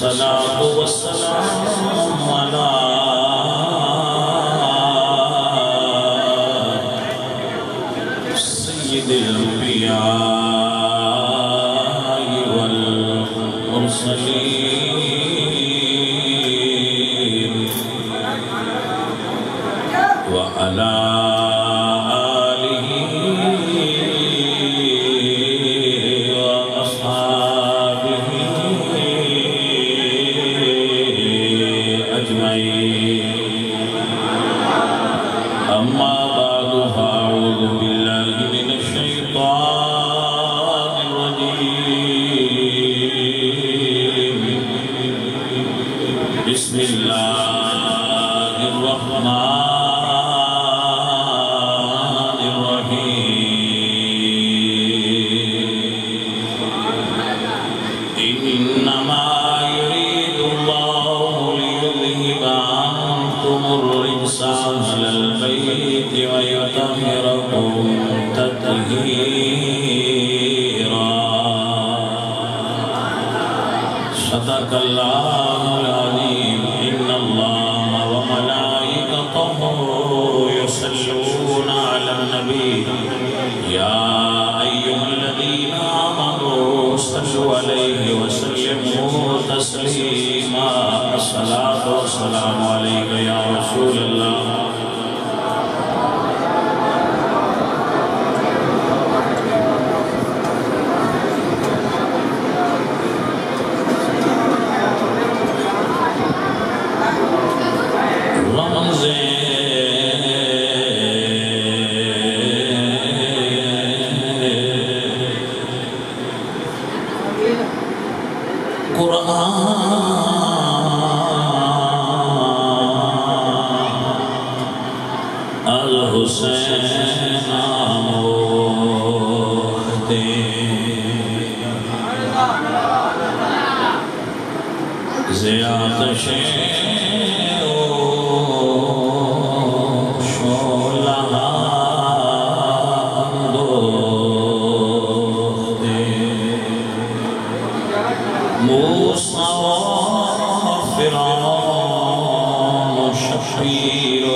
والصلاة والسلام على سيد الأنبياء والمرسلين وعلى آله وأصحابه أجمعين. أما بعد فأعوذ بالله من الشيطان الرجيم. بسم الله الرحمن الرحيم. إنما يريد الله ليذهب عنكم الرجس أهل البيت ويطهركم تطهيرا. صدق الله العظيم. إن الله وملائكته يصلون على النبي يا أيها الذين آمنوا صلوا عليه وسلموا تسليما. الصلاة والسلام عليك يا رسول الله. الحسین آموختے زیادش شولہا اندوختے موسیٰ و فرعون و شفیر و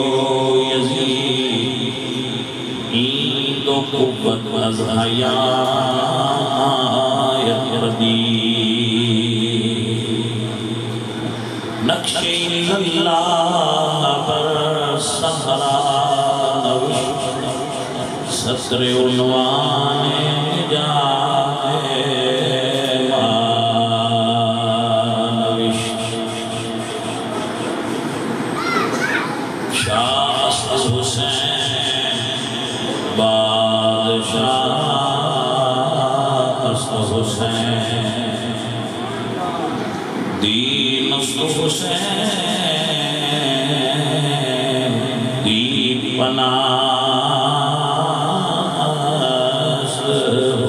یزید عید و قوت از حیات ردید نقش اللہ پر صحرا نوشت سطر عنوان نجات نوشت شاہ حسین بادشاہ حسین دین حسین دین پناہ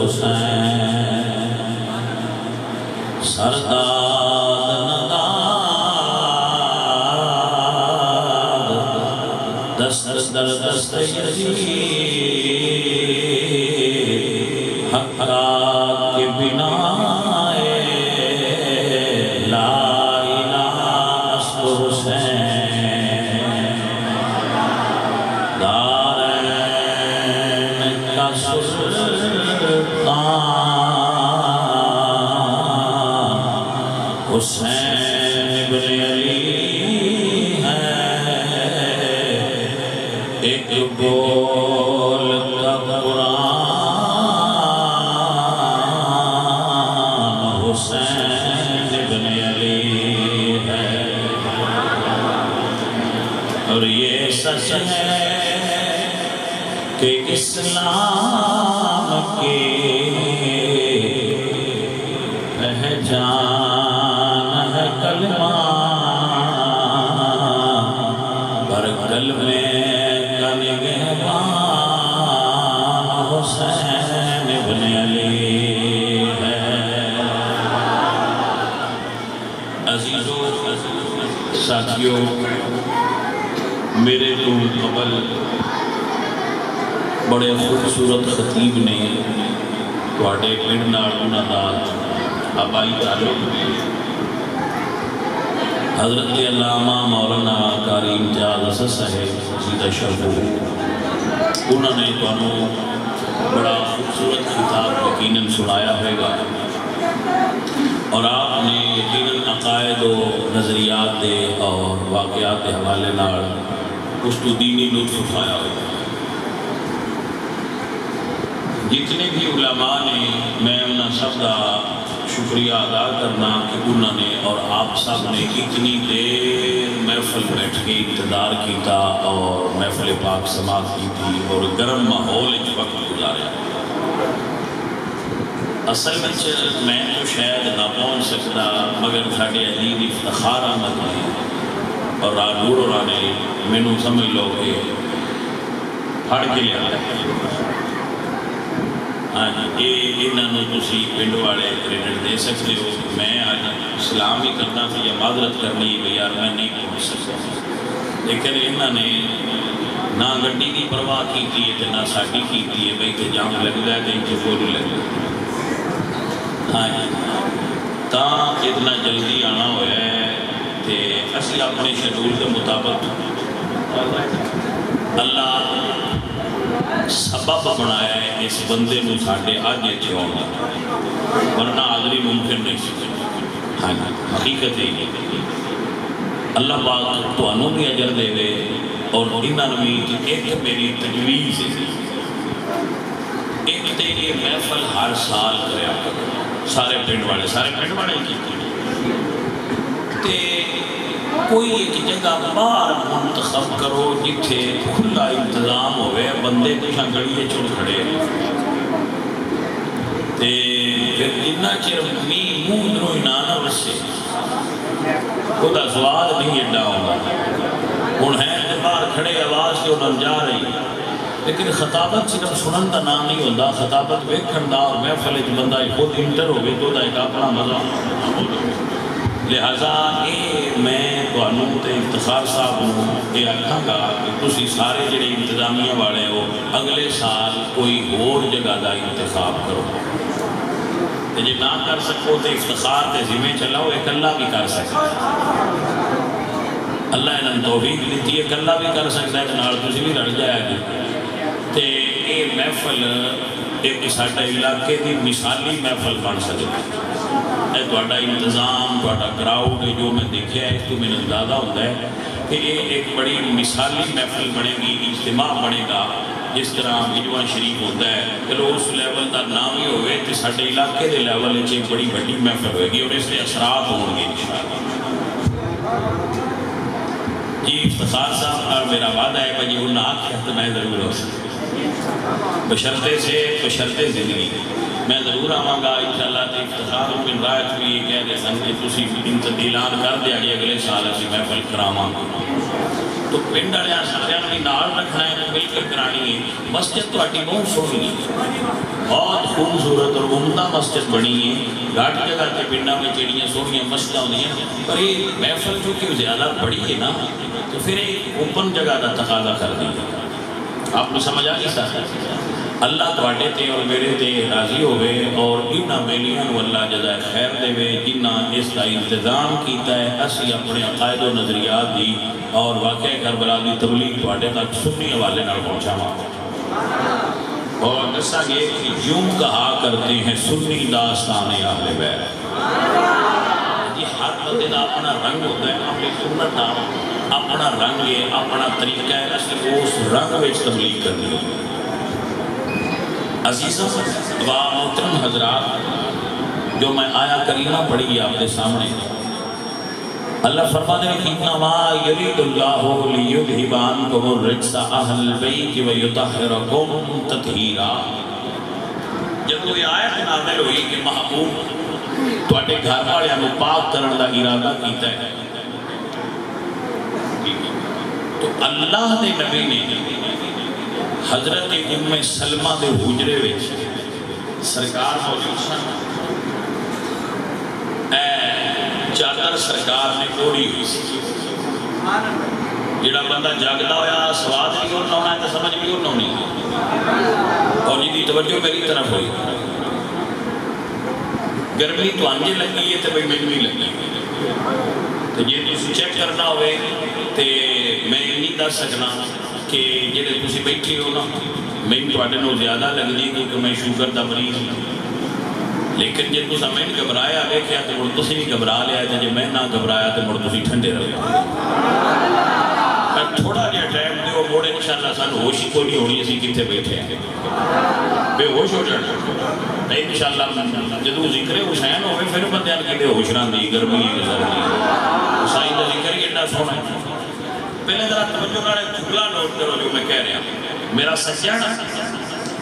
حسین سرداد نداد دست در دست یزید حقات کے بنا حسین ابن علی ہے ایک بول کا قرآن حسین ابن علی ہے اور یہ سچ ہے کہ اسلام کی پہچان ہے کلمہ پر کلمے کا نگہبان حسین ابن علی ہے. عزیزو ساتھیو میرے تو قبل بڑے خوبصورت خطیب نے واڑے پنڈ نال انہاں دا آبائی تعلق حضرت علامہ مولانا قاری امتیاز حسن صاحب سیدہ شرفو انہوں نے تمہیں بڑا خوبصورت خطاب یقیناً سنایا ہوئے گا اور آپ نے یقیناً عقائد و نظریات دے اور واقعات کے حوالے نال اس تو دینی لطف اٹھایا ہوگا۔ جتنے بھی علماء نے میں انہوں سب کا شکریہ ادا کرنا کہ انہوں نے اور آپ سب نے اتنی دیر محفل بیٹھ کے انتظار کیتا اور محفل پاک سماعت کی تھی اور گرم ماحول ایک وقت گزاریا۔ اصل میں تو شاید نہ پہنچ سکتا مگر ساڑھے عزیز افتخار آمد ہے اور راجور اور آنے میں نو سمجھ لو کہ پھڑ کے لیا ہاں جی انہوں نے تسی پنڈ والے کریڈٹ دے سکتے ہو۔ میں آج سلام ہی کرنا تھی یا معذرت کرنی ہے یار میں نہیں پہنچ سکتا، لیکن انہوں نے نہ گڈی کی پرواہ کی ہے نہ ساڑی کی ہے بھائی کہ جام لگ جائے تو انہیں بولی لگ جائے ہاں جی تاں اتنا جلدی آنا ہوا ہے کہ اسی اپنے شیڈول کے مطابق اللہ سبب بنایا ہے اس بندے نو ساڑھے آج ایتھے ہونا ورنہ حاضری ممکن نہیں سکتا۔ ہاں جی حقیقت ہے اللہ پاک تو انہوں بھی اجر دے وے اور انہوں بھی ایک میری تجویز ہے ایک تے یہ محفل ہر سال کریا سارے پنڈ والے کی تے کوئی ایک جگہ باہر منتخب کرو جتھے کھلا انتظام ہوئے بندے کچھ گڑیے چڑ کھڑے تے پھر اتنا چر منہ دروں نہ رسے خدا سواد نہیں اڈا ہوگا ہن ہے باہر کھڑے آواز کے انہوں جا رہی لیکن خطابت صرف سنن کا نام نہیں ہوتا، خطابت ویکھن دا اور محفل بندہ خود انٹر ہوگی تو دا ایک اپنا مزہ لہذا یہ میں تمہوں تے افتخار صاحب یہ آکھاں گا کہ تسی سارے جڑے انتظامیہ والے ہو اگلے سال کوئی اور جگہ دا انتخاب کرو جی نہ کر سکو تو افتخار تے ذمہ چلاؤ ایک اللہ بھی کر سکتا اللہ انہوں توفیق دیتی ہے کہ اللہ بھی کر سکتا ہے نال تسی بھی لڑ جائے گی تے اے محفل ایک ساڈا علاقے کی مثالی محفل بن سکتی ہے تھوڑا انتظام تھوڑا کراؤڈ جو میں دیکھا ہے اس تو میں اندازہ ہوتا ہے کہ یہ ایک بڑی مثالی محفل بنے گی اجتماع بنے گا جس طرح بجوان شریف ہوتا ہے چلو اس لیول کا نام ہی ہوئے تو ساڈے علاقے کے لیول ایک بڑی بڑی محفل ہوئے گی اور اس کے اثرات ہوں گے انشاءاللہ۔ جی افتخار صاحب اور میرا وعدہ ہے کہ انہوں نے آکھیا تو میں ضرور ہو سکتا بشرطے زندگی میں ضرور آواں گا انشاءاللہ تے افتخار بن رائت بھی یہ کہہ دے سن کہ تسی اعلان کر دیا گیا اگلے سال اسی محفل کراواں تو پنڈ والے سارے بھی نال رکھنا ہے مل کر کرانی ہے۔ مسجد تہاڈی بہت سونی ہے بہت خوبصورت اور عمدہ مسجد بنی ہے گھٹ جگہ تے پنڈاں میں جڑیاں سونیاں مسجداں ہوندیاں پر یہ محفل چونکہ زیادہ بڑی ہے نا تو پھر ایک اوپن جگہ دا تقاضا کر دی آپ کو سمجھ آ گئی ساتھ اللہ تواڈے تے اور میرے تے راضی ہوئے اور انہاں بیلیاں نو اللہ جزائے خیر دے وے جنہاں اس کا انتظام کیتا ہے اسی اپنے عقائد و نظریات دی اور واقعہ کربلا دی تبلیغ تواڈے تک سنی حوالے نال پہنچاواں اور دسا یہ کہ یوں کہا کرتے ہیں سنی داستان اہل بیت یہ ہر بندے دا اپنا رنگ ہوتا ہے اپنی سنت دا اپنا رنگ ہے اپنا طریقہ ہے اسی اس رنگ وچ تبلیغ کرنی ہوتی عزیزہ و محترم حضرات جو میں آیا کریمہ پڑھی آپ کے سامنے اللہ فرمانے کہ انما یرید اللہ لیذھب عنکم الرجس اہل البیت ویطہرکم تطہیرا جب کوئی آیت نازل ہوئی کہ محبوب تواڈے گھر والوں نو پاک کرن دا ارادہ کیتا ہے تو اللہ دے نبی نے حضرت ام سلمہ دے حجرے وچ سرکار موجود سن چادر سرکار نے اوڑھی ہوئی سی جڑا بندہ جاگدا ہویا سواد نہیں اور ہونا ہے تو سمجھ بھی اور ہونی اور جی توجہ میری طرف ہوئی گرمی تو انجے لگی ہے تو بھئی مینوں نہیں لگی تو جی تسی چیک کرنا ہوئے تو میں نہیں دس سکنا کہ جڑے تسی بیٹھے ہو نا میں تواڈے نوں زیادہ لگدی کیونکہ میں شوگر دا مریض ہوں لیکن جے تساں میں گھبرایا ویکھیا تو مڑ تسی بھی گھبرا لیا تے جے میں نہ گھبرایا تو مڑ تسی ٹھنڈے رہو تھوڑا جہا ٹائم دیو موڑ انشاءاللہ سانو ہوش ہی کوئی نہیں ہونی اسی کتنے بیٹھے ہیں بے ہوش ہو جانا انشاءاللہ جدو ذکر حسین ہوئے پھر بندے کے ہوش رہندی گرمی سردی حسین کا ذکر ہی ایڈا سونا ہے پہلے ذرا توجہ نال جملہ نوٹ کرو جو میں کہہ رہا ہوں میرا سجن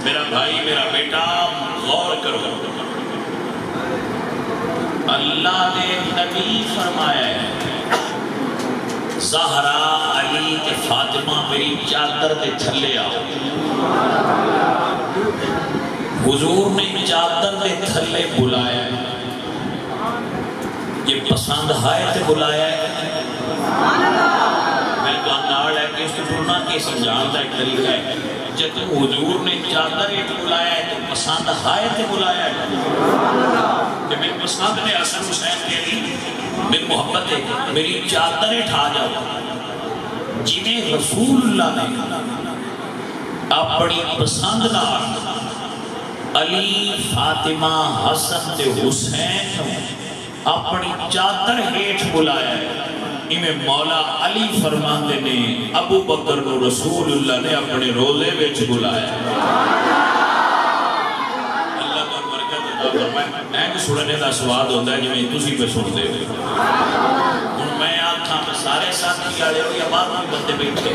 میرا بھائی میرا بیٹا غور کرو اللہ نے نبی فرمایا ہے زہرا علی کے فاطمہ میری چادر دے تھلے آؤ حضور نے چادر دے تھلے بلایا ہے یہ پسند ہے تے بلایا ہے ملکان ناڑ ہے کہ اس کو پورنا کے سمجھان دا ایک طریقہ ہے جب حضور نے چادر ایک بلایا ہے تو پسند ہے تے بلایا ہے کہ میری پسند نے حسن حسین کے لیے میری محبت ہے میری چادریں ٹھا جاؤ جنہیں رسول اللہ نے اپنی پسند نہ علی فاطمہ حسن تے حسین اپنی چادر ہیٹھ بلایا ہے انہیں مولا علی فرماندے نے ابو بکر کو رسول اللہ نے اپنے روزے وچ بلایا ہے میں سننے کا سواد ہوتا ہے جی تھی پہ سنتے ہو میں آخا سارے ساتھی والے ہو یا بعد میں بندے بیٹھے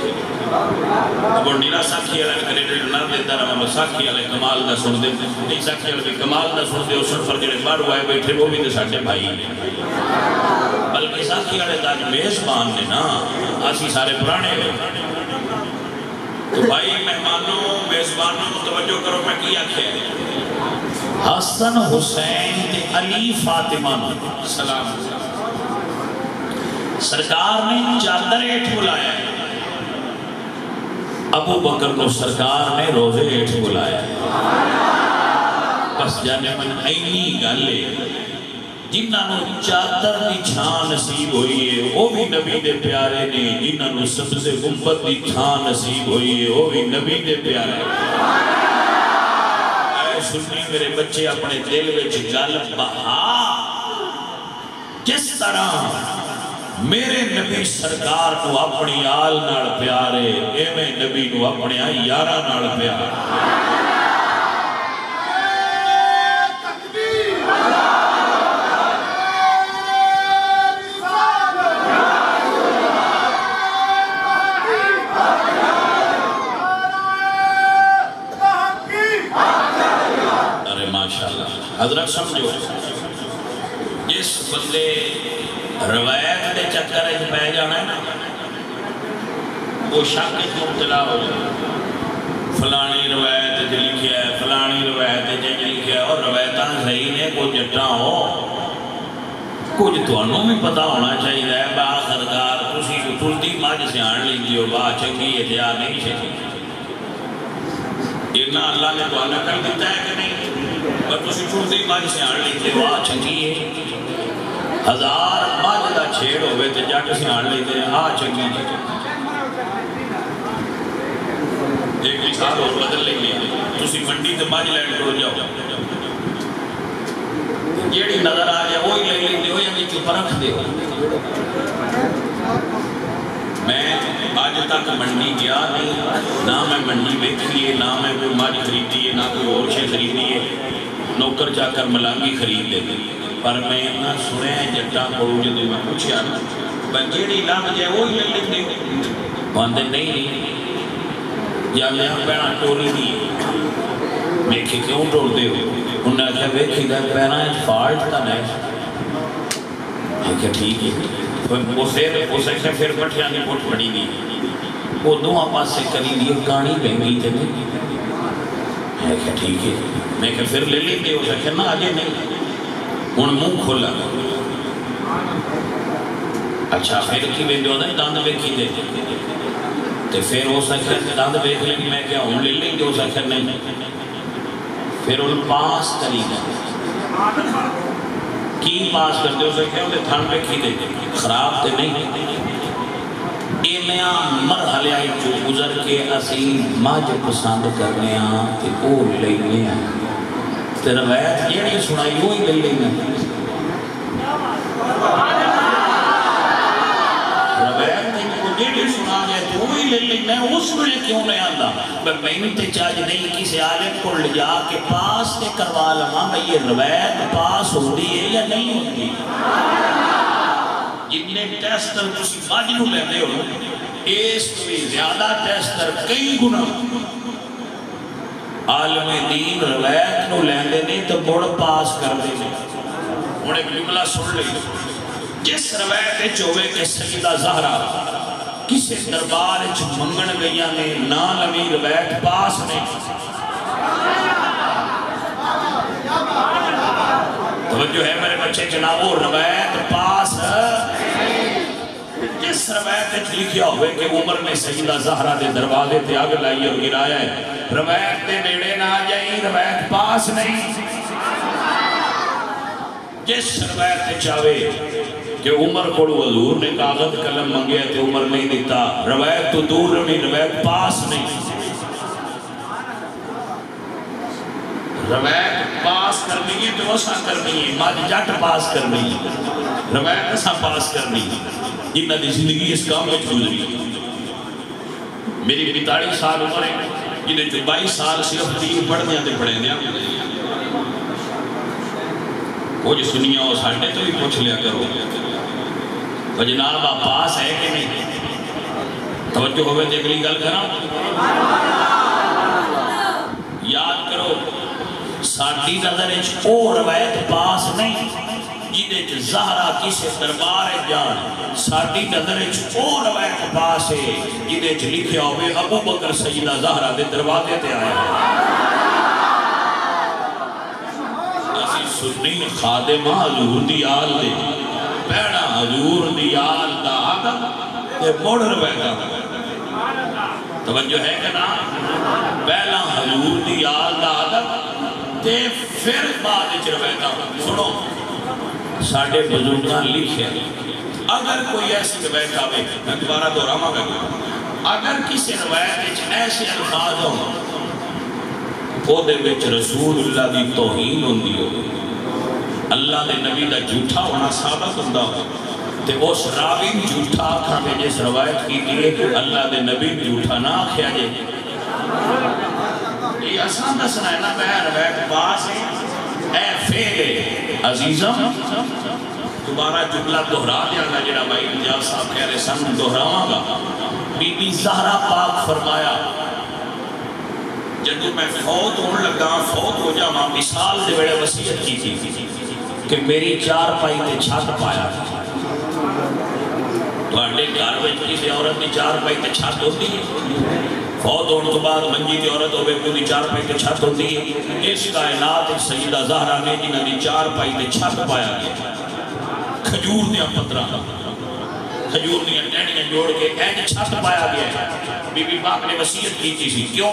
اب نیرا ساکھی والا کریڈٹ نہ دیتا رہا میں ساکھی والے کمال کا سن دے نہیں ساکھی والے بھی کمال کا سن دے اس پر جڑے باہر ہوئے بیٹھے وہ بھی تو ساڈے بھائی نے بلکہ ساکھی والے تاج میزبان نے نا اسی سارے پرانے ہوئے تو بھائی مہمانوں میزبانوں توجہ کرو میں کی آخیا حسن حسین تے علی فاطمہ سلام سرکار نے چادر ایٹھ بلایا ہے ابو بکر کو سرکار نے روزے ایٹھ بلایا ہے بس جانے من اینی گالے جنہاں نو چادر دی چھان نصیب ہوئی ہے وہ بھی نبی دے پیارے نے جنہاں نو سب سے گمبت دی چھان نصیب ہوئی ہے وہ بھی نبی دے پیارے سنی میرے بچے اپنے دل وچ گل بہا کس طرح میرے نبی سرکار کو اپنی آل نال پیارے ایویں نبی کو اپنے یارہ نال پیارے حضرت سمجھو جس بندے روایت دے چکر ایک پہ جانا ہے نا وہ شک مبتلا ہو جائے فلانی روایت جو لکھیا ہے فلانی روایت جو لکھیا ہے اور روایتاں صحیح نے کچھ جٹا ہو کچھ تو انہوں میں پتا ہونا چاہیے ہے با سرکار کسی کو تلتی ماج سے آن لیجی ہو با چنگی اتیا نہیں چاہیے اتنا اللہ نے تو آنا کر دیتا ہے کہ نہیں پر تسی چھوڑتی ماج سے آن لیتے واہ چنگی ہے ہزار ماج دا چھیڑ ہوئے تے جاٹ سے آن لیتے ہیں چنگی ہے ایک مثال اور بدل لیں گے تسی منڈی تے ماج لینڈ کرو جاؤ جیڑی نظر آ جائے وہی لے لیتے ہو یا نیچے پرکھ دے میں آج تک منڈی گیا نہیں نہ میں منڈی بیٹھی ہے نہ میں کوئی ماج خریدی ہے نہ کوئی اور شے خریدی ہے نوکر جا کر ملانگی خرید دیتے پر میں اتنا سنے جٹا پڑھو جدو میں پوچھیا بجیڑی لگ جائے وہی لے لیتے باندھے نہیں یا میں پیڑا ٹوری دی میں کہ کیوں ٹوڑ دے ہو انہوں نے کہا ویکھی دا پیڑا فالٹ تا نہیں میں کہا ٹھیک ہے اسے پھر بٹھیا نہیں پوٹ پڑی دی وہ دو آپاس سے کری دی کانی بہنگی تھے میں کہا ٹھیک ہے میں کہا پھر لے لیتے ہو سکتے نہ آجے نہیں ان منہ کھولا اچھا پھر کی بین جو نہیں داند بیکھی دے تو پھر ہو سکتے داند بیکھ لیں میں کہا ان لے لیں جو سکتے نہیں پھر ان پاس کری گا کی پاس کرتے ہو سکتے ہیں تھن پہ کی دے خراب تے نہیں ایمیاں مرحلے آئی جو گزر کے اسی ماج پسند کرنے آن تے او لینے آن تے روایت یہ نہیں سنائی وہ ہی لینے آن روایت نہیں سنا گیا تو وہی لے لی میں اس وجہ کیوں نہیں آتا میں تے چاج نہیں کسی عالم کو لے جا کے پاس تے کروا لما میں یہ روایت پاس ہوتی ہے یا نہیں ہوتی جتنے ٹیسٹر کسی ماجنو لینے ہو اس بھی زیادہ ٹیسٹر کئی گنا عالم دین روایت نو لینے نہیں تو بڑ پاس کر دے انہیں ایک جملہ سن لے جس روایت چوہے کے سیدہ زہرا کسی دربار منگن گئیاں نے نا لمی روایت پاس نے توجہ ہے میرے بچے جناب وہ روایت پاس جس روایت لکھیا ہوئے کہ عمر نے سیدہ زہرا دے دروازے تے آگ لائی اور گرایا ہے روایت دے نیڑے نہ جائیں روایت پاس نہیں جس روایت چاہے کہ عمر کو حضور نے کاغذ قلم منگے تھے عمر نہیں دیتا روایت تو دور رہی روایت پاس نہیں روایت پاس کرنی ہے تو اسا کرنی ہے ماج جٹ پاس کرنی ہے روایت اسا پاس کرنی ہے جنہ دی زندگی اس کام میں گزری میری 45 سال عمر ہے جنہیں 22 سال صرف دین پڑھ دیا تے پڑھیں دیا وہ جو سنیا ہو ساڑھے تو بھی پوچھ لیا کرو وہ جناب آپ پاس ہے کہ نہیں توجہ ہوئے تھے اگلی گل کرا یاد کرو ساڑھی نظر او روایت پاس نہیں جنہیں زہرا کسی دربار جان ساڑھی نظر او روایت پاس ہے جنہیں لکھیا ہوئے ابو بکر سیدہ زہرا دے دروازے تے آئے اسی سنی خادمہ حضور دی آل دے پیڑا حضور دی آل دا آدم تے موڑ روایتا توجہ ہے کہ نا پہلا حضور دی آل دا آدم تے پھر بعد روایتا سنو ساڑھے بزرگاں لکھے اگر کوئی ایسی روایت آوے میں دوبارہ دہراواں گا اگر کسی روایت ایسے الفاظ ہوں وہ دے وچ رسول اللہ دی توہین ہوندی ہو اللہ دے نبی دا جھوٹا ہونا ثابت ہوندا ہو تے اس راوی جھوٹا آکھاں کہ جس روایت کی دیئے اللہ دے نبی جھوٹا نہ آکھیا جے یہ آسان دسنا ہے نا میں روایت پاس ہے اے فیلے عزیزم دوبارہ جملہ دہرا دیا گا جنہا بھائی انجاز صاحب کہہ رہے سن دہراواں گا بی بی زہرا پاک فرمایا جب میں فوت ہونے لگا فوت ہو جاواں مثال دے بڑے وصیت کی تھی کہ میری 4 پائی تے چھت پایا تو اڈے گھر وچ کسی عورت دی 4 پائی تے چھت ہوتی ہے فوت ہونے تو بعد منجی دی عورت ہوئے کوئی 4 پائی تے چھت ہوتی ہے اس کائنات سیدہ زہرا نے جنہاں دی 4 پائی تے چھت پایا گیا کھجور دیا پترہ کھجور دیا ٹینڈیاں جوڑ کے اینج چھت پایا گیا بی بی باپ نے وصیت کی تھی کیوں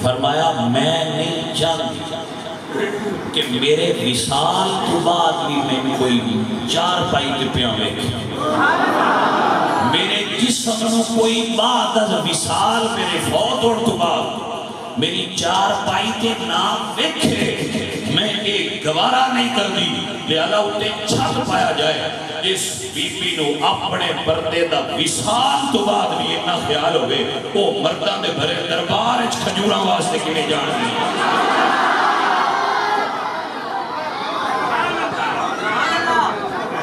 فرمایا میں نہیں چاہتی کہ میرے وصال تو بعد بھی میں کوئی 4 پائی تے پیاں ویکھے میرے جسم نو کوئی بعد از وصال میرے فوت اور تو بعد میری 4 پائی تے نام ویکھے میں ایک گوارا نہیں کر دی لہذا اٹھے چھت پایا جائے اس بی بی نو اپنے پردے دا وصال تو بعد بھی اتنا خیال ہوئے وہ مردان دے بھرے دربار اچھ کھجوراں واسطے کی نہیں جان دی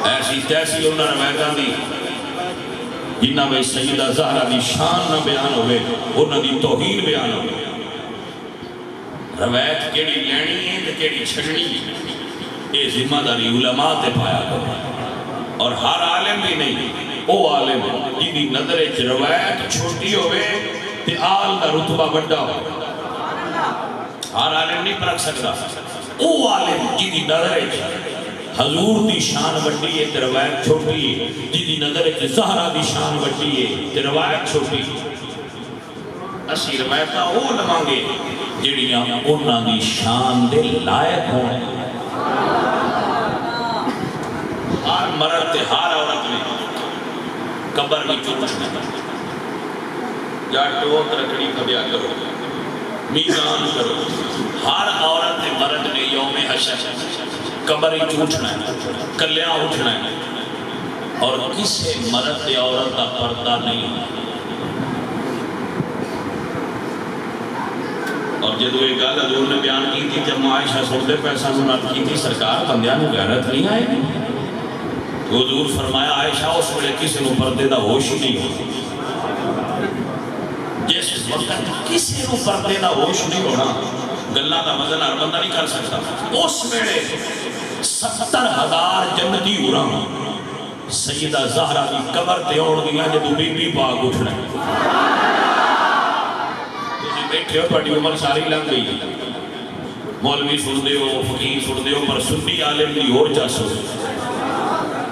ایسی تیسی انہوں نے روایتاں دی جنہ میں سیدہ زہرا دی شان نہ بیان ہوئے انہوں دی توہین بیان ہوئے روایت کیڑی لینی ہے تو کیڑی چھڑنی ہے یہ ذمہ داری علماء تے پایا کرو اور ہر عالم بھی نہیں او عالم جنہی نظر روایت چھوٹی ہوئے تے آل دا رتبہ بڑھا ہو ہر عالم نہیں پرکھ سکتا او عالم جنہی نظر حضور دی شان بڑھی ہے تے روایت چھوٹی ہے جنہی نظر زہرا دی شان بڑھی ہے تے روایت چھوٹی ہے اسی روایتہ وہ لمانگے جڑیاں انہاں دی شان دے لائق ہوں مرد تے ہر عورت نے قبر میں چوٹنا یا ٹوک رکھنی کبیا کرو میزان کرو ہر عورت تے مرد نے یوم حشر قبر ہی چوٹنا ہے کلیاں اٹھنا ہے اور کسے مرد تے عورت کا پردہ نہیں اور جدو ایک گل حضور نے بیان کی تھی جب عائشہ سنتے پیسہ سنات کی تھی سرکار بندیاں نو غیرت نہیں آئے حضور فرمایا عائشہ اس ویلے کسی نو پردے دا ہوش ہی نہیں ہوتا جس وقت کسی نو پردے دا ہوش نہیں ہونا گلہ دا وزن ہر بندہ نہیں کر سکتا اس ویلے 70,000 جنتی ہو رہا سیدہ زہرہ کی قبر تے اوڑ گیا جدو بی بی پاک اٹھنا بیٹھے ہو بڑی عمر ساری لنگ گئی مولوی سن دے ہو فقیر سن دے ہو پر سنی عالم دی اور چاس ہو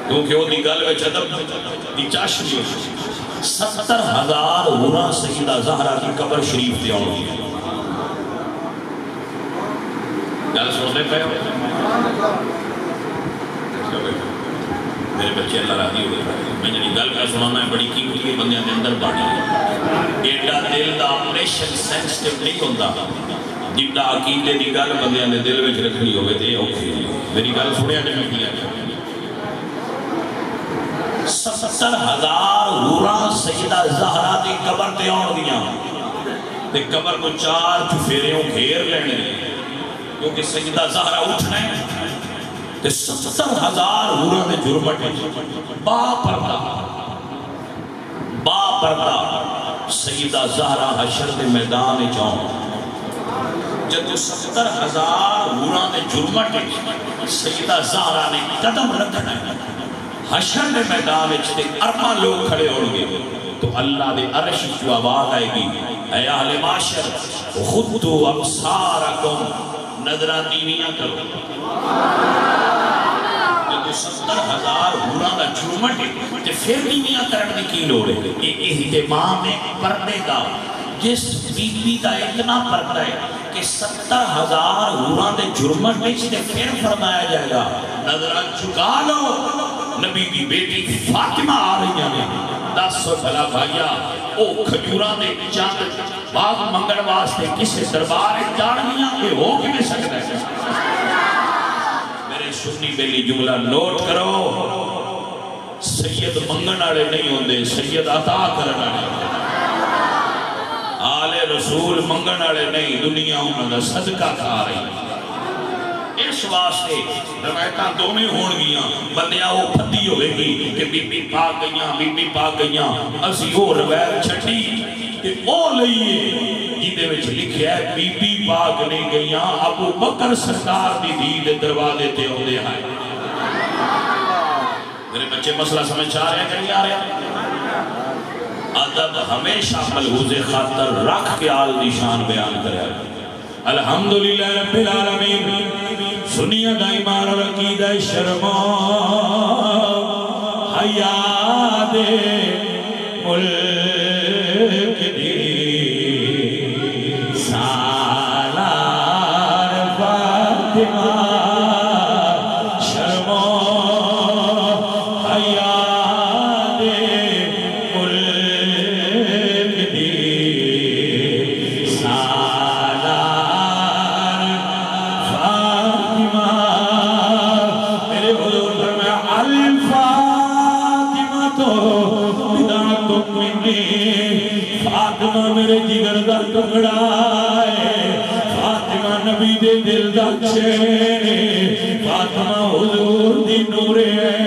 کیونکہ وہ دی گل وچ ادب دی چاش نہیں ہو 70,000 ہورا سیدہ زہرہ کی قبر شریف تے اوڑ گیا گل سننے پہ میرے بچے اللہ راضی ہوئے میں جنہی گل کا سنانا ہے بڑی قیمتی بندیاں دے اندر باڑی ہے ایڈا دل دا آپریشن سینسٹیو نہیں ہوتا جنہا عقیدے دی گل بندیاں دے دل وچ رکھنی ہوئے تے اوکھے میری گل سنیا جب میں کیا 70,000 ہورا سیدہ زہرہ دی قبر تے آن دیا تے قبر کو 4 چفیریوں گھیر لینے کیونکہ سیدہ زہرہ اٹھنا ہے کہ 70,000 ہورا دے جرمٹے با پردہ سیدہ زہرہ حشر دے میدان جاؤں جب 70,000 ہورا دے جرمٹے سیدہ زہرہ نے قدم رکھنا ہے حشر دے میدان تے ارما لوگ کھڑے ہوں گے تو اللہ دے عرش جو آواز آئے گی اے اہل معاشر خودتو ابصارکم نظرہ دیویاں کرو جب 70,000 ہورا دا جرمٹ تے پھر دیویاں کرنے کی لوڑے یہ اہتمام پردے دا جس بی بی دا اتنا پردہ ہے کہ 70,000 ہورا دے جرمٹ تے پھر فرمایا جائے گا نظرہ چکا لو نبی دی بیٹی فاطمہ آ رہی ہیں 10 سو بھلا بھائیا او کھجوران دے چاند باغ منگل واسطے کسے دربار جانیاں یہ ہو کی میں سکتا ہے میرے سنی بیلی جملہ نوٹ کرو سید منگن آلے نہیں ہوندے سید عطا کرن آلے آل رسول منگن آلے نہیں دنیا انہوں نے صدقہ کھا رہی اس واسطے روایتاں دونے ہون گیاں بندیاں وہ پھتی ہوئے گی کہ بی بی پاک گئیاں اسی وہ روایت چھٹی کہ او لئیے جیدے وچ لکھیا ہے بی بی پاک نہیں گئیاں ابو بکر سرکار دی دید دروازے تے ہو دے آئے میرے بچے مسئلہ سمجھ آ رہے ہیں کہ نہیں آ رہے ہیں ادب ہمیشہ ملحوظ خاطر رکھ کے آل نشان بیان کرے الحمدللہ رب العالمین سنیا دا ایمان اور عقیدہ شرما حیاء دے ملک دی سالار فاطمہ شرما حیاء دے ملک دی سالار فاطمہ میرے حضور فرمایا الفاطمہ تو بدعت منی فاطمہ میرے جگر دا ٹکڑا ہے فاطمہ نبی دے دل دا چین فاطمہ حضور دی نور ہے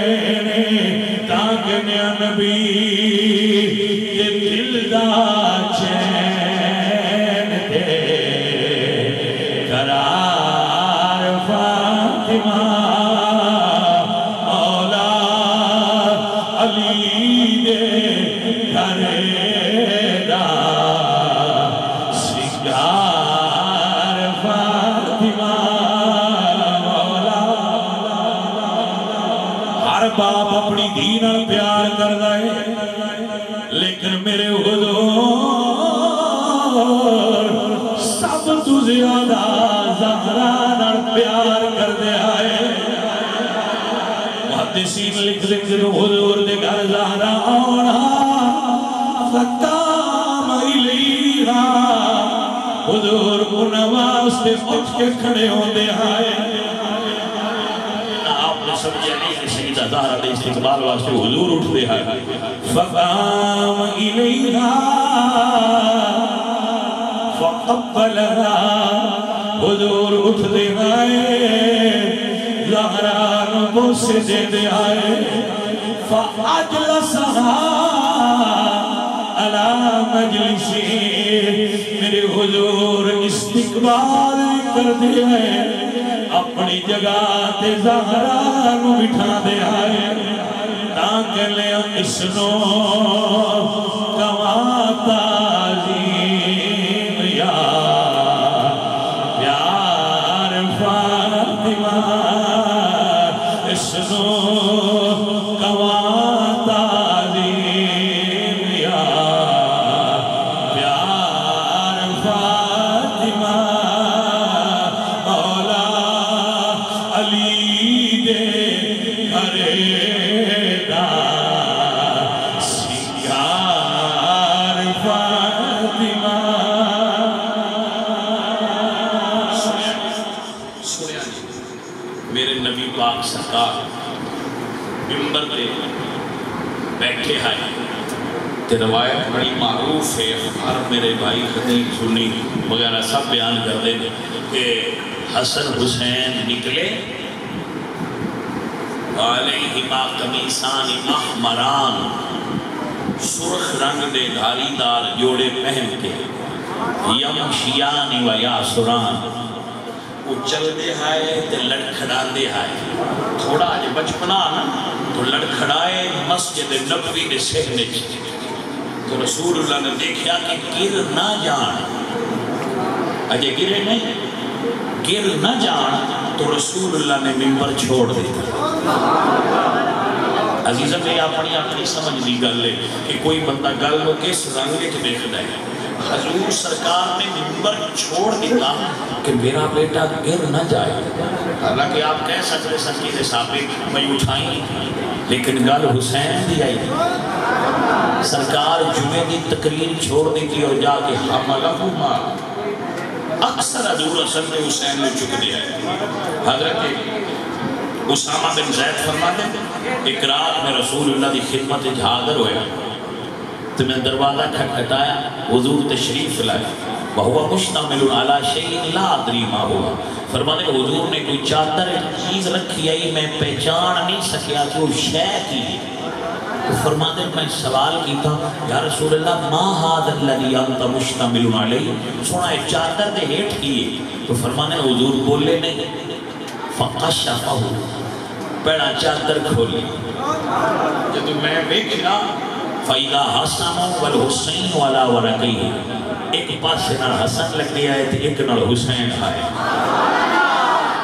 تاکہ نیا نبی دے دل دا چین دے قرار فاطمہ مولا علی دے گھرے دا سنگار فاطمہ مولا ہر باپ اپنی دینہ پیار کر دائے لیکن میرے حضور سب تو زیادہ زہرہ نر پیار کر دے آئے محدثین لکھ دیں حضور دے گھر زہرا آنا فقام الیہا حضور انہاں واسطے اٹھ کے کھڑے ہوندے آئے. آپ نے سمجھا نہیں کہ سیدہ زہرا دے استقبال واسطے حضور اٹھ دے آئے. فقام الیہا فقبلہا حضور اٹھ دے آئے زہرا نو بوسے دے دے آئے. فاجلسہا علی مجلسی میرے حضور استقبال کر دے آئے اپنی جگہ تے زہرا نو بٹھا دے آئے تاکہ لے اسنو کوا تعظیم یا پیار فاطمہ اسنو کوا ممبر دے بیٹھے ہیں تے روایت بڑی معروف ہے. ہر میرے بھائی خطیب سنی وغیرہ سب بیان کر دیں کہ حسن حسین نکلے علیہما قمیصان احمران سرخ رنگ دے دھاری دار جوڑے پہن کے یمشیان و یاسران وہ چل دے آئے تے لڑکھڑا دے آئے. تھوڑا آج بچپنا نا تو لڑکھڑائے مسجد نبوی دے سہنے تو رسول اللہ نے دیکھا کہ گر نہ جان اجے گرے نہیں گر نہ جان تو رسول اللہ نے ممبر چھوڑ دیا. عزیزہ میں اپنی سمجھ دی گل ہے کہ کوئی بندہ گل کو کس رنگ کے دیکھتا ہے. حضور سرکار نے ممبر چھوڑ دیا کہ میرا بیٹا گر نہ جائے. حالانکہ آپ کہہ سکتے سکی سے ثابت میں اٹھائیں لیکن گل حسین دی آئی سرکار جمعے دی تقریر چھوڑ دی تھی اور جا کے حملہما اکثر حضور اصل میں حسین نے چک دیا ہے. حضرت اسامہ بن زید فرماتے ایک رات میں رسول اللہ دی خدمت حاضر ہویا تو میں دروازہ کھٹکھٹایا حضور تشریف لائے وہو مشتمل علی شیء لا ادری ما ہوا. فرماتے کہ حضور نے کوئی چادر چیز رکھی ہے میں پہچان نہیں سکیا کہ وہ شے کی. فرماتے میں سوال کیتا یا رسول اللہ ما ھذا الذی انت مشتمل علیہ سونا چادر دے ہیٹھ کیے. تو فرماتے حضور بولے نہیں فقشفہ پہنا چادر کھولی جب میں دیکھنا فَإِذَا حَسَنُ وَالْحُسَيْنُ وَلَا وَرَقِيهِ ایک پاس سے نال حسن لگ گیا ہے ایک نال حسین آئے.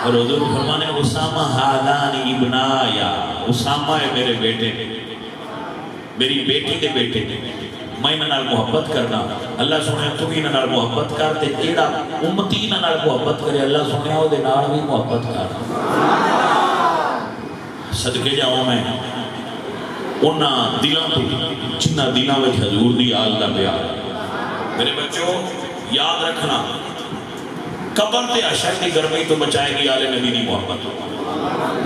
اور حضور فرمانے اسامہ حالان ابنایا اسامہ ہے میرے بیٹے میری بیٹی کے بیٹے میں انہاں محبت کرنا. اللہ سنے تو بھی انہاں محبت کرتے جیڑا امتی انہاں محبت کرے اللہ سنے او دے نال بھی محبت کر. صدقے جاؤں میں انہاں دلوں تو جنہ دلوں میں حضور دی آل دا پیار. میرے بچوں یاد رکھنا قبر تے عشق کی گرمی تو بچائے گی آل نبی دی محبت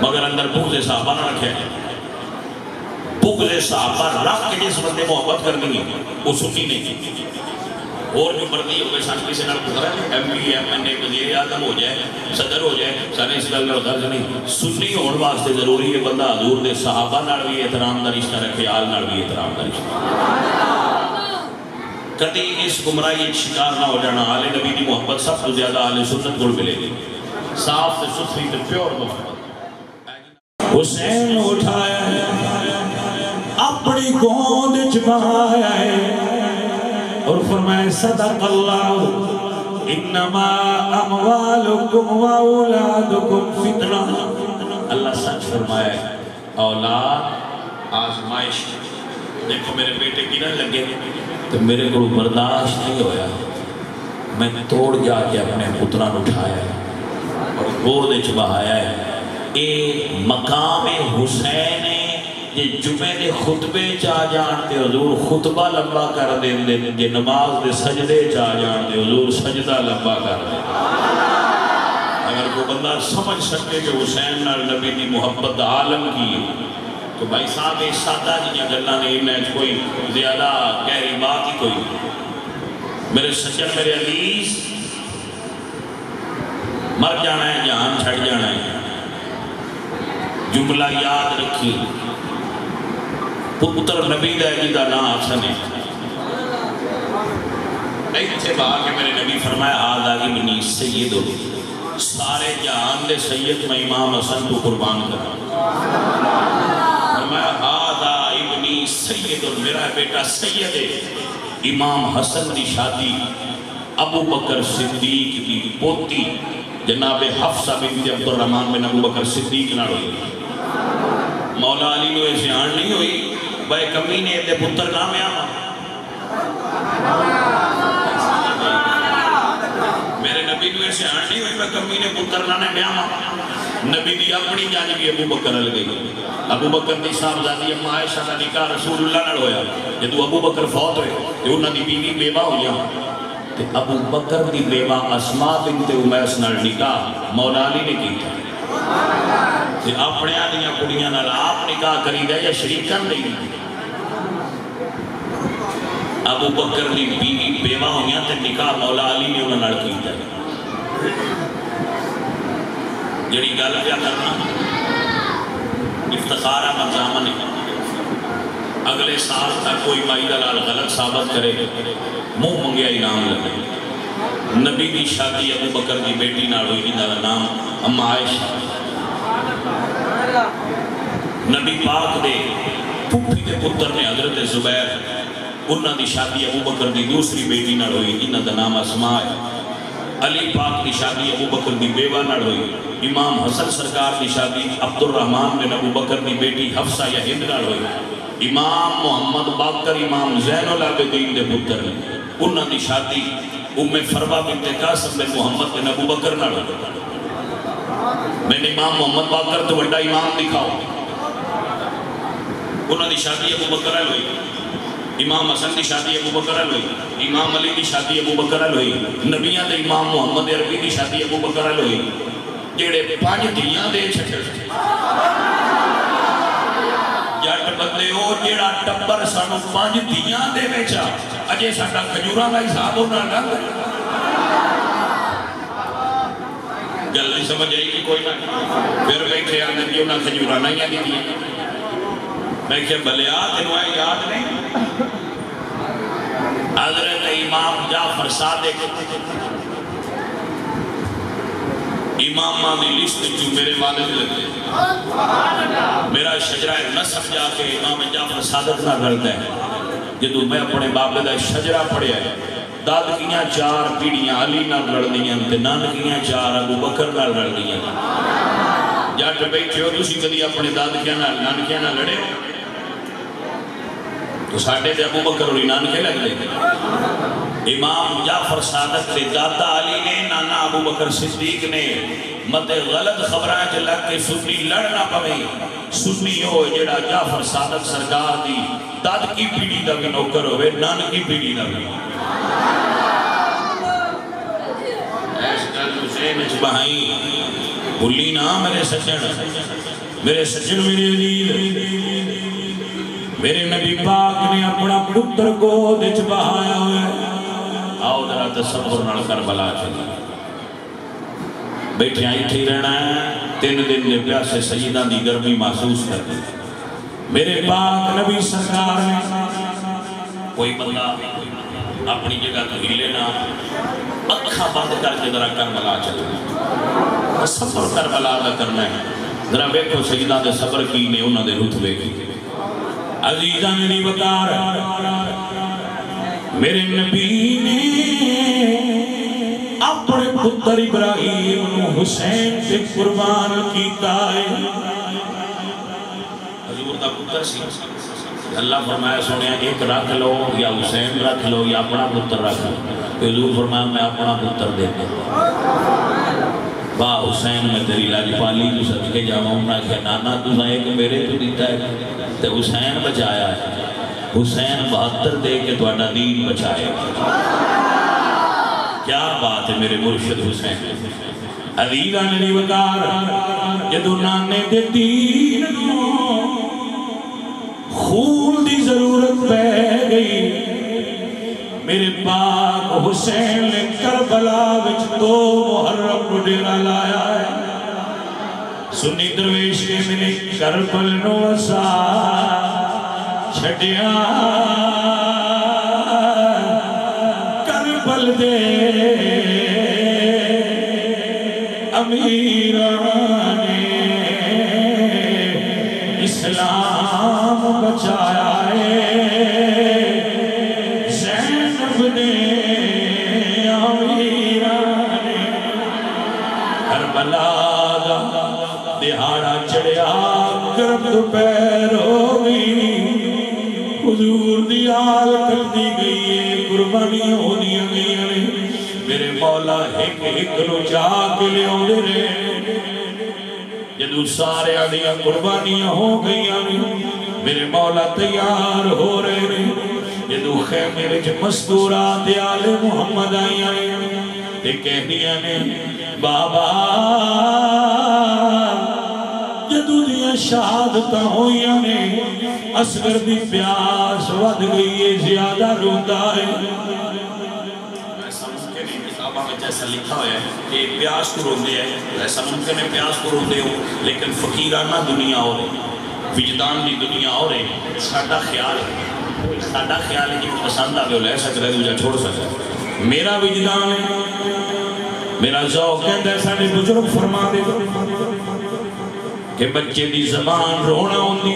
مگر اندر بغض صحابہ نہ رکھے. بغض صحابہ رکھ کے جس بندے محبت کرنی ہے وہ سنی نہیں. اور جو مردی ہوئے ساتھ کسی نال پتر ہے ایم پی ایم این اے وزیر اعظم ہو جائے صدر ہو جائے سارے اس گل غرض نہیں. سنی ہون واسطے ضروری ہے بندہ حضور دے صحابہ نال بھی احترام دا رشتہ رکھے آل نال بھی احترام دا رشتہ. کدی اس گمراہی شکار نہ ہو جانا. آل نبی دی محبت سب سے زیادہ آل سنت کو ملے گی صاف سے ستھری تے پیور محبت. حسین اٹھایا ہے اپنی گود چبایا ہے اور فرمائے صدق اللہ انما اموالکم و اولادکم فتنہ. اللہ سچ فرمایا ہے اولاد آزمائش. دیکھو میرے بیٹے گرن لگے تو میرے کو برداشت نہیں ہویا میں توڑ جا کے اپنے پتران اٹھایا ہے اور گود چ بہایا ہے. اے مقام حسین جے جمعے دے خطبے چاہ جانتے حضور خطبہ لمبا کر دیں جے نماز دے سجدے چاہ جانتے حضور سجدہ لمبا کر دیں اگر کوئی بندہ سمجھ سکے کہ حسین نال نبی دی محبت عالم کی ہے تو بھائی صاحب اس سادہ جنیا گلہ نے انہیں کوئی زیادہ گہری بات ہی کوئی میرے سجن میرے عزیز مر جانا ہے جہان چھڑ جانا ہے جملہ یاد رکھی پتر نبی دے جی دا نام حسن ہے ایتھے بہا کہ میرے نبی فرمایا آدھا ابنی سید سارے جہان دے سید میں امام حسن کو قربان کر فرمایا آدھا ابنی سید میرا بیٹا سید ہے امام حسن دی شادی ابو بکر صدیق دی پوتی جناب حفصہ بنت عبد الرحمن بن ابو بکر صدیق نہ ہوئی مولا علی نو ایسے آن نہیں ہوئی بھائی کمینے دے پتر نام آما میرے نبی نو ایسے آن نہیں ہوئی بھائی کمینے پتر نام آما نبی دی اپنی جانبی ابو بکر عل گئی ابو بکر دی صاحبزادی اما عائشہ کا نکاح رسول اللہ نہ ہویا جدو ابو بکر فوت ہوئے جو انہاں دی بیوی بیوہ ہوئی ابو بکر دی بیوہ اسماء بنت امیس نال نکاح مولا علی نے کی تھا اپنے آدھیاں کڑیاں نال آپ نکاح کری دے یا شریکن نہیں ابو بکر دی بیوی بیوہ ہوئی تے نکاح مولا علی نے انہاں نال کی تھا جڑی گل کیا کرنا افتخارہ مزامن ہے اگلے سال تک کوئی مائی دلال غلط ثابت کرے منہ منگیا انعام لگے نبی دی شادی ابو بکر دی بیٹی نال ہوئی جنہاں دا نام اما عائشہ نبی پاک دے پھوپھی دے پتر نے حضرت زبیر انہاں دی شادی ابو بکر دی دوسری بیٹی نال ہوئی جنہاں دا نام اسماء ہے علی پاک دی شادی ابو بکر دی بیوہ نال ہوئی امام حسن سرکار دی شادی عبد الرحمن بن ابو بکر دی بیٹی حفصہ یا ہند نال ہوئی امام محمد باقر امام زین العابدین دے پتر نے انہاں دی شادی ام فروہ بنت قاسم بن محمد بن ابو بکر نال ہوئی میں نے امام محمد باقر تو بڑا امام دکھاؤ انہاں دی شادی ابو بکر نال ہوئی امام حسن دی شادی ابو بکر نال ہوئی امام علی دی شادی ابو بکر نال ہوئی نبیاں دے امام محمد عربی دی شادی ابو بکر نال ہوئی جڑے پانچ دیاں دے چھٹے جٹ بندے ہو جیڑا ٹبر سانو پانچ دیاں دے بیچا اجے ساڈا کھجوراں دا حساب ہونا نہ گل نہیں سمجھ آئی کہ کوئی نہ پھر بیٹھے آنے دی انہاں کھجوراں نہیں آدھی دیاں میں کہ بلیا تینوں ہے یاد نہیں حضرت امام جعفر صادق امامہ دی لسٹ جو میرے والد لگے میرا شجرہ نصف جا کے امام جعفر صادق نہ رلتا ہے جدو میں اپنے بابے دا شجرہ پڑھیا ہے دادکیاں چار پیڑیاں علی نہ رل دیاں تے نانکیاں چار ابو بکر نہ رل دیاں جاٹ بیٹھے ہو تسی کدی اپنے دادکیاں نہ نانکیاں نہ لڑے ہو تو ساڑھے دے ابو بکر اور نانکے لگ لے امام جعفر صادق دے دادا علی نے نانا ابو بکر صدیق نے مت غلط خبرائیں چلا کہ سنی لڑنا پوے سنی ہو جڑا جعفر صادق سرکار دی داد کی پیڑی دا بھی نوکر ہوئے نان کی پیڑی دا بھی ایس کل حسین اچبہائی بھولی نا میرے سجن میرے عزیز میرے نبی پاک نے اپنا پتر کو دچ بہایا ہوئے آؤ ذرا تصور نال کربلا چلی بیٹھے آئی تھی رہنا ہے 3 دن نے پیاسے سیدہ دی گرمی محسوس کر دی میرے پاک نبی سرکار نے کوئی بندہ اپنی جگہ تو ہی لینا اکھا بند کر کے ذرا کربلا چلی صبر کربلا دا کرنا ہے ذرا بیٹھو سیدہ دے صبر کی نے انہوں نے رتبے کی عزیزہ میری وقار میرے نبی نے اپنے پتر ابراہیم حسین سے قربان کیتا ہے حضور دا پتر سی اللہ فرمایا سنیا ایک رکھ لو یا حسین رکھ لو یا اپنا پتر رکھ لو حضور فرمایا میں اپنا پتر دے دے واہ حسین میں تیری لاجپالی تو صدقے جاواں انہاں کہ نانا تو ایک میرے تو دیتا ہے تے حسین بچایا ہے حسین 72 دے کے تہاڈا دین بچائے کیا بات ہے میرے مرشد حسین عزیزاں نے وقار جدو نانے دے دین خون دی ضرورت پہ گئی میرے پاک حسین نے کربلا وچ 2 محرم کو ڈیرا لایا ہے سنی درویش کے ملے کربل نو وسا چھٹیاں کربل دے امیران نے اسلام بچایا ہے زینب نے امیران نے کربلا دا دہاڑا چڑھیا گرم دوپہر ہو گئی حضور دی آل کر دی گئی ہے قربانیاں ہونیاں گئی ہیں میرے مولا ایک ایک نو جا کے لے آنے رہے جدو سارے آدھیاں قربانیاں ہو گئی ہیں میرے مولا تیار ہو رہے ہیں جدو خیمے وچ مستورات آل محمد آئی ہیں تے کہنیاں نے بابا جدو دیاں شہادتاں ہوئیاں نے اصغر دی پیاس ود گئی ہے زیادہ روتا ہے ایسا لکھا ہوا ہے کہ پیاس کو روندے ہیں ایسا ممکن ہے پیاس کو روندے ہو لیکن فقیرانہ دنیا ہو رہی وجدان دی دنیا ہو رہی ساڈا خیال ہے کہ پسند آگے لے سکتا ہے دوجہ چھوڑ سکتا ہے میرا وجدان ہے میرا ذوق کہتا ہے ساڑھے بزرگ فرما دے کہ بچے دی زبان رونا ہوندی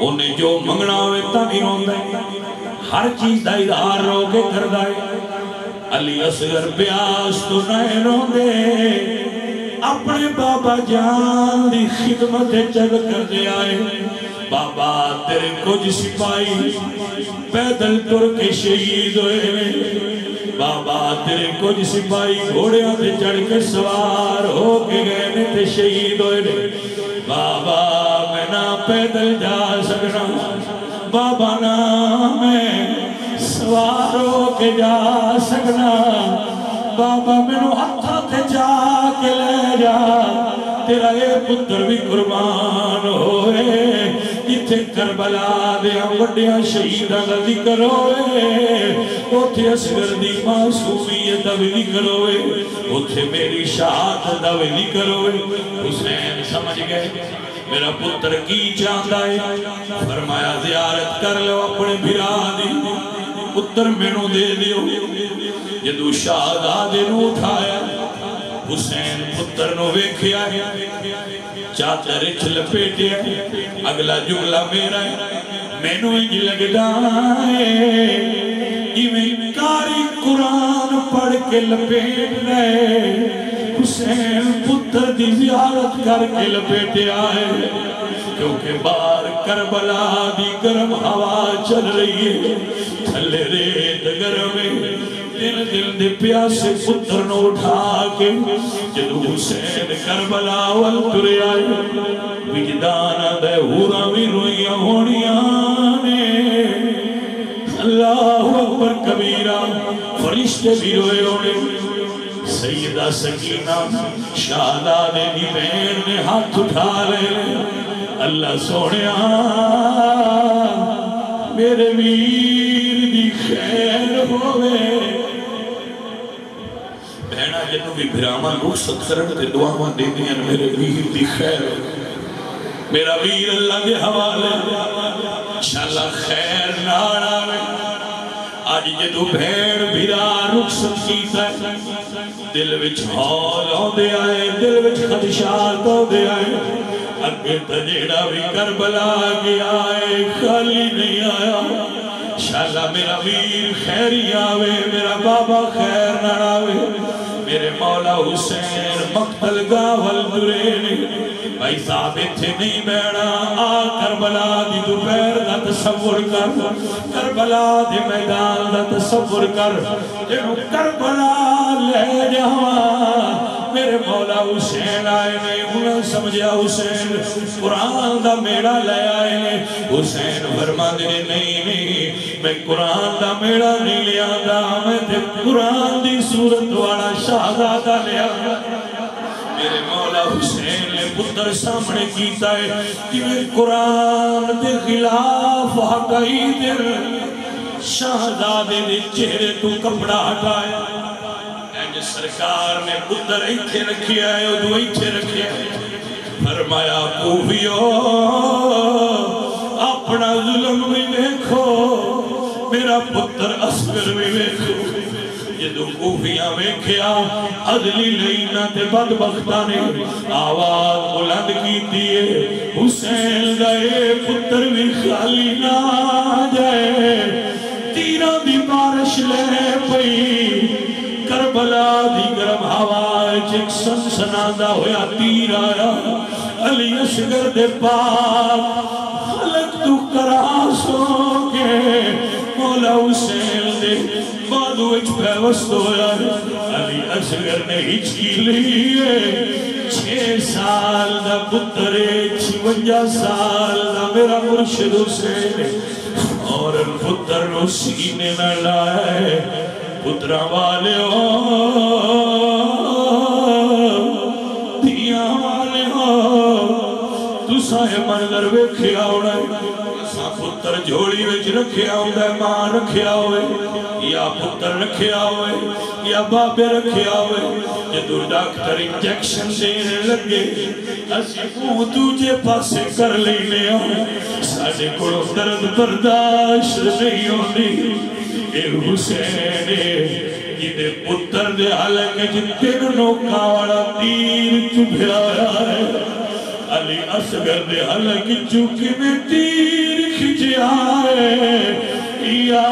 انہیں جو منگنا ہوئے تبھی روندا ہے ہر چیز دا اظہار رو کے کردہ ہے علی اصغر پیاس تو نئے روندے اپنے بابا جان دی خدمت چل کر دے آئے بابا تیرے کچھ سپاہی پیدل تر کے شہید ہوئے بابا تیرے کچھ سپاہی گھوڑیاں تے چڑھ کے سوار ہو کے گئے تے شہید ہوئے بابا میں نہ پیدل جا سکنا بابا نہ میں سوار ہو کے جا سکنا بابا میں نو ہتھا تے جا کے لے جا تیرا اے پتر بھی قربان ہوئے جتھے کربلا دیا وڈیاں شہیدہ دا ذکر ہوئے اتھے اصغر دی معصومیت دا بھی ذکر ہوئے اتھے میری شہادت دا بھی ذکر ہوئے حسین سمجھ گئے میرا پتر کی چاہتا ہے فرمایا زیارت کر لو اپنے بھرا دی پتر میں نو دے دیو جدو شہادہ نو اٹھایا حسین پتر نو ویکھیا چاچا رچ لپیٹے اگلا جملہ میرا ہے میں نو انج لگدا ہے ایویں کاری قرآن پڑھ کے لپیٹ رہے حسین پتر دی زیارت کر کے لپیٹے آئے کیونکہ بار کربلا دی گرم ہوا چل رہی ہے تھلے ریت گرم دل دے پیاسے پتر نو اٹھا کے جدو حسین کربلا والترے آئے وجدانا دے ہورا بھی رویاں ہونیاں نے اللہ اکبر کبیرہ فرشتے بھی روئے ہونے سیدہ سکینہ شہزادے دی بہن نے ہاتھ اٹھا لے اللہ سونیا میرے ویر دی خیر ہوئے بہنہ جنہوں بھی بھراما رخصت کرن تے دعاواں دے دیاں میرے ویر دی خیر میرا ویر اللہ کے حوالے انشاءاللہ خیر ناڑا میں آج جدو بھیڑ بھرا رخصت کیتا ہے دل وچ ہال ہوندے آئے دل وچ خدشات ہوندے آئے اگے تجیڑا بھی کربلا گیا ہے خالی نہیں آیا انشاءاللہ میرا ویر خیری آوے میرا بابا خیر نہ آوے میرے مولا حسین مقتل گاول درے بھائی صاحب اتھے نہیں بیڑا آ کربلا دی دوپہر دا تصور کر کربلا دی میدان دا تصور کر جنہوں کربلا لے جاواں میرے مولا حسین آئے نے انہیں سمجھا حسین قرآن دا میڑا لے آئے نے حسین فرما دے نہیں میں قرآن دا میڑا نہیں لیا دا میں تے قرآن دی صورت والا شہزادہ لیا میرے مولا حسین نے پتر سامنے کیتا ہے کہ میں قرآن دے خلاف حقائی دل شہزادے دے چہرے تو کپڑا ہٹایا اینج سرکار نے پتر ایتھے رکھیا ہے ادو ایتھے رکھیا ہے فرمایا کوفیو اپنا ظلم بھی دیکھو میرا پتر اصغر بھی دیکھو جدو کوفیاں ویکھیا عدلی لینا تے بدبختہ نے آواز بلند کی دیئے حسین دائے پتر بھی خالی نہ جائے تیرہ دی بارش لے پئی کربلا دی گرم ہوائے ایک سنسنادہ ہویا تیر آیا علی اصغر دے پاک خلق تو کراسوں کے مولا حسین دے بادو اچھ پیوست ہویا ہے علی اصغر نے ہچکی لیے 6 سال دا پترے 56 سال دا میرا مرشد حسین اور پتر نو سینے نہ لائے پترہ والے ہو دیا والے ہو تو سائے منظر ویکھیا ہونا ہے پتر جھوڑی وچ رکھیا ہوتا ہے ماں رکھیا ہوئے یا پتر رکھیا ہوئے یا بابے رکھیا ہوئے جدو ڈاکٹر انجیکشن دینے لگے اسی کو دوجے پاسے کر لینے آئے ساڑھے کو درد برداشت نہیں ہوتی اے حسین جدے پتر دے حلقے جتے نوکا والا تیر چبھیا ہے علی اصغر دے حلقے چوکے میں تیر کھچیا ہے یا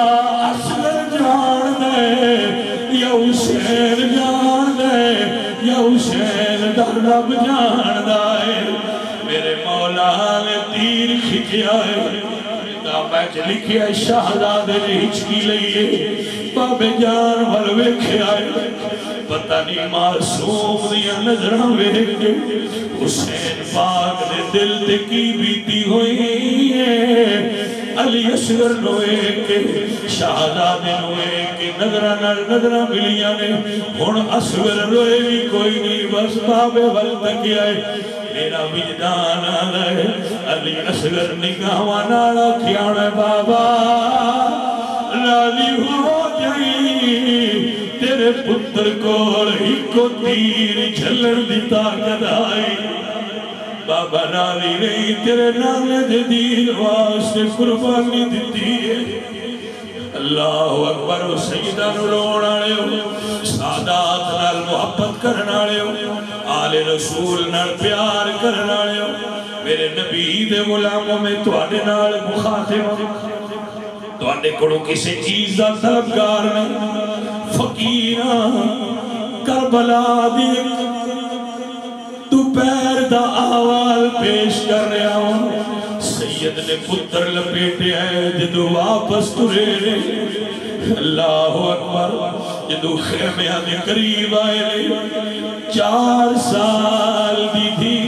اصغر جان دے یا حسین جان دے یا حسین دا رب جان دے میرے مولا نے تیر کھچیا ہے بیچ لکھیا شہزادے نے ہچکی لئیے بابے جان بھروے کھائے پتہ نہیں معصوم دیا نظرہ ویکے حسین پاک نے دل تے کی بیتی ہوئی ہے علی اصغر نوے کے شہزادے نوے کے نظرہ ملیاں نے ہون اصغر روئے بھی کوئی نہیں بس بابے وقت کیا ہے میرا وجدان آلے علی اصغر نگاہاں نالا کھیانا بابا راضی ہو جائی تیرے پتر کو ہی کو تیر جھلن دی طاقت آئی بابا راضی نہیں تیرے نانے دے دین واسطے قربانی دیتی ہے اللہ اکبر و سیدان رون آلے ہو سادات نال محبت کرنا آلے ہو آل رسول نال پیار کرنا آلے ہو میرے نبی دے غلاموں میں توانے نال مخاطب توانے کڑو کسی چیز دا طلبگار نہیں فقیران کربلا دیکھ تو پیر دا آوال پیش کر رہا ہوں سید نے پتر لپیٹے ہیں جدو واپس ترے رہے اللہ اکبر جدو خیمیاں دے قریب آئے رہے 4 سال دی تھی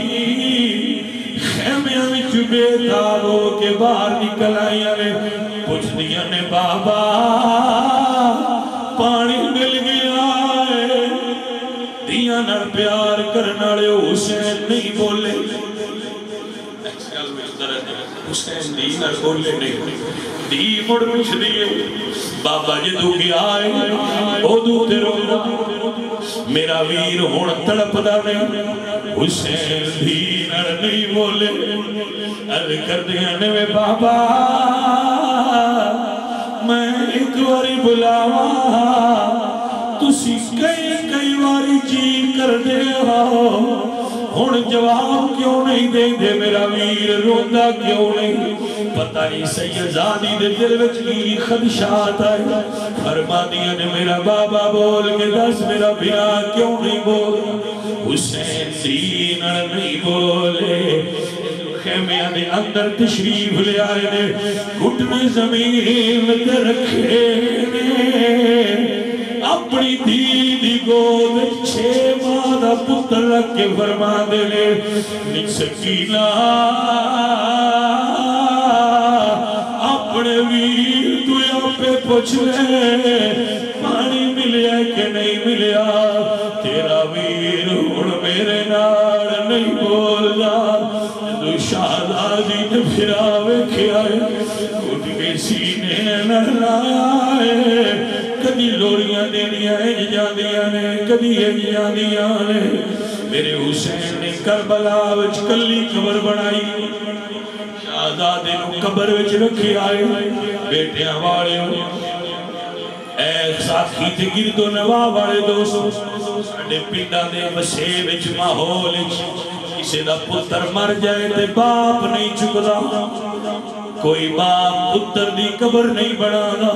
خیمیاں میں چبے تاروں کے باہر نکل آئیا نے پوچھ دیا نے بابا پانی مل گیا ہے دیا نر پیار کرنا لے حسین نہیں بولے حسین دی نر بولے نہیں دی مڑ پوچھ دیئے بابا جدو گیا ہے او دو تیرو میرا ویر ہون تڑپ دا نہیں حسین دی نر نہیں بولے عرض کر دیا نے بابا میں ایک واری بلاوا تسی کئی واری جی کر دے ہو ہون جواب کیوں نہیں دے دے میرا ویر روندہ کیوں نہیں پتہ نہیں سیدزادی دے دل وچ کی خدشات آئے فرما دیا نے میرا بابا بول کے دس میرا بیا کیوں نہیں بول حسین دین نہیں بولے خیمیاں دے اندر تشریف لے آئے نے گھٹنے زمین تے رکھے نے اپنی دی گود 6 ماہ دا پتر رکھ کے فرما دے لے سکینہ اپنے ویر تو یہاں پہ پوچھ لے پانی ملیا کہ نہیں ملیا تیرا ویر ہن میرے نال نہیں بول جا تو شہزادی نے پھرا ویکھیا اٹھ کے سینے نال لائے کدی لوڑیاں دینیاں جاندیاں نے کدی جاندیاں نے میرے حسین نے کربلا وچ کلی قبر بنائی شہزادے نو قبر وچ رکھی آئے بیٹیاں والے اے ساتھی تے گرد و نواح والے دوست ساڈے پنڈاں دے وسے وچ ماحول کسے دا پتر مر جائے تے باپ نہیں چکدا کوئی باپ پتر دی قبر نہیں بنانا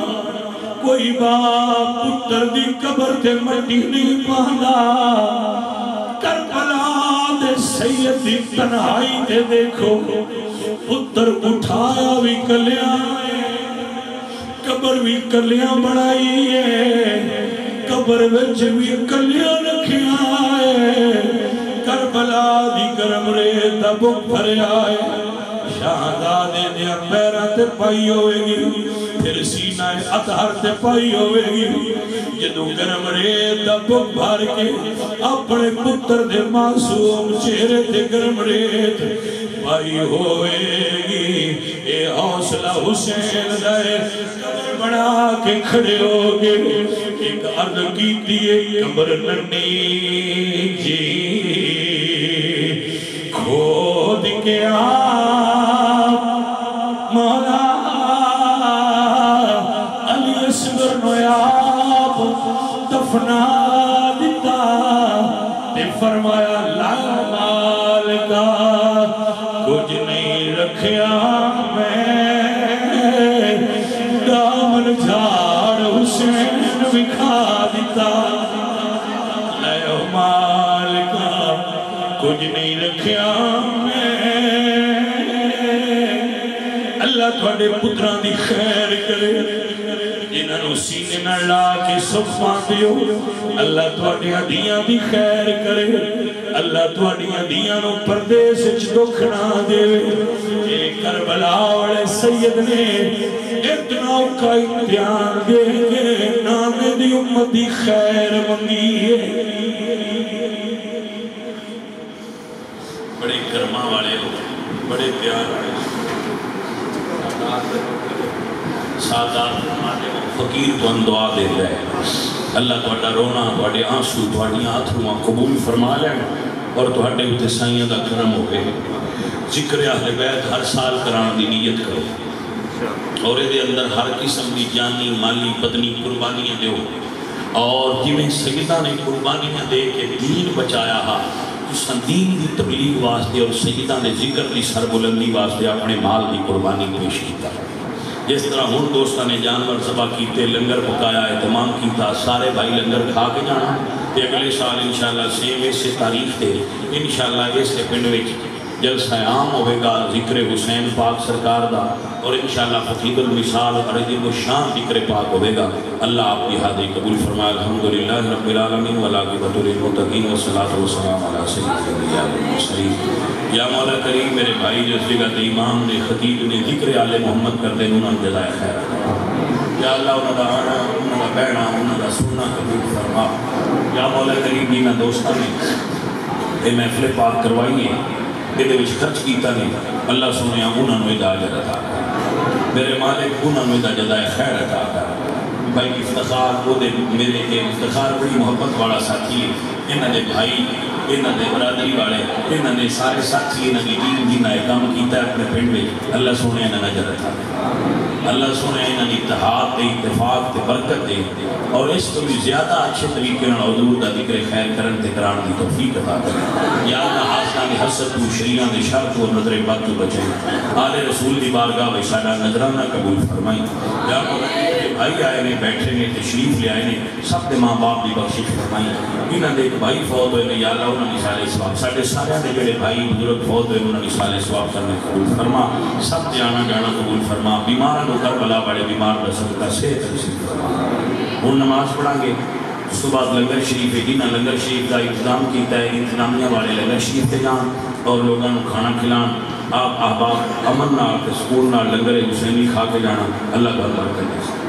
کوئی باپ پتر دی قبر تے مٹی نہیں پاندا کربلا دے سید دی تنہائی تے دیکھو پتر اٹھایا بھی کلیاں قبر بھی کلیاں بڑھائی ہے قبر وچ بھی کلیاں رکھیاں ہے کربلا دی گرم ریت بک بھرے آئے شہزادے دیا پیرہ تے پائی ہوئے گی پھر سینہ اطہر تے پائی ہوئے گی جدو گرم ریت بک بھر کے اپنے پتر دے معصوم چہرے تے گرم ریت پائی ہوئے گی اے حوصلہ حسین دے قبر بنا کے کھڑے ہوگے ایک عرض کی دیئے قبر ننی جی کھود کے آپ مولا علی اصغر نویاب دفنا دیتا تے فرمایا لا مال کا کچھ نہیں رکھیا میں دامن جھاڑ حسین بکھا دیتا لے مال کا کچھ نہیں رکھیا میں اللہ تھوڑے پتران دی خیر کرے جنہاں نو سینے نہ لا کے صفحہ دیو اللہ تھوڑے ہدیاں دی خیر کرے اللہ تھوڑی ہدیاں نو پردیس اچ دکھنا دے اے کربلا والے سید نے اتنا کا امتحان دے کے نامے دی امت دی خیر منگی ہے بڑے کرما والے بڑے پیار والے سادات فقیر تو دعا دیتا ہے اللہ تھوڑا رونا تھوڑے آنسو تھوڑی آتھرواں قبول فرما لیں اور تھوڑے اتے سائیاں دا کرم ہوئے ذکر اہل بیت ہر سال کران دی نیت کرو اور یہ اندر ہر قسم دی جانی مالی بدنی قربانیاں دیو اور جویں سیدہ نے قربانیاں دے کے دین بچایا ہا اس دین دی تبلیغ واسطے اور سیدہ نے ذکر دی سربلندی واسطے اپنے مال دی قربانی پیش کیتا جس طرح ہون دوستہ نے جانور ذبح کیتے لنگر پکایا اہتمام کیتا سارے بھائی لنگر کھا کے جانا تے اگلے سال انشاءاللہ سیم اس سے تاریخ تے انشاءاللہ اس سے پنڈ وچ جلسہ عام ہوئے گا ذکر حسین پاک سرکار دا اور انشاءاللہ فقید المثال اور عظیم الشان ذکر پاک ہوئے گا اللہ آپ کی حاضری قبول فرمائے الحمدللہ رب العالمین والعاقبۃ للمتقین والصلاۃ والسلام علی سیدنا الانبیاء والمرسلین یا مولا کریم میرے بھائی جو اس جگہ تے امام نے خطیب نے ذکر آل محمد کر دے انہوں نے جزائے خیر یا اللہ انہوں دا آنا انہوں دا بہنا انہوں دا سننا قبول فرما یا مولا کریم دینا دوستہ نے یہ محفل پاک کروائی ہے یہ خرچ کیتا نہیں اللہ سنیا انہوں نے اجازت عطا کر میرے مالک انہوں نے جزائے خیر عطا کر بھائی افتخار وہ دے میرے کے افتخار بڑی محبت والا ساتھی ہے انہوں نے بھائی انہوں نے برادری والے انہوں نے سارے ساتھی انہوں نے دین دینا کام کیتا ہے اپنے پنڈ میں اللہ سونے انہوں نے اجازت عطا کر اللہ سونے انہوں نے اتحاد دے اتفاق دے برکت دے اور اس کو بھی زیادہ اچھے طریقے نال حضور دا ذکر خیر کرن تے کران دی توفیق عطا کر یا اللہ حاصلہ نے حسد تو شریعہ نے شرط اور نظر بد تو بچے آل رسول دی بارگاہ میں ساڈا نظرانہ قبول فرمائی یا بھائی آئے نے بیٹھے نے تشریف لے آئے نے سب دے ماں باپ دی بخشش فرمائی انہوں نے ایک بھائی فوت ہوئے یا اللہ انہوں نے سالے ثواب ساڈے سارے نے جڑے بھائی بزرگ فوت ہوئے انہوں نے سالے ثواب کرنے قبول فرما سب دے آنا جانا قبول فرما بیماروں کو کربلا والے بیمار کا صدقہ صحت نصیب فرما ہن نماز پڑھیں گے اس کے بعد لنگر شریف ہے جنہیں لنگر شریف کا انتظام کیتا ہے انتظامیہ والے لنگر شریف سے جان اور لوگوں کو کھانا کھلان آپ احباب امن نال سکون نال لنگر حسینی کھا کے جانا اللہ کا برکت ہے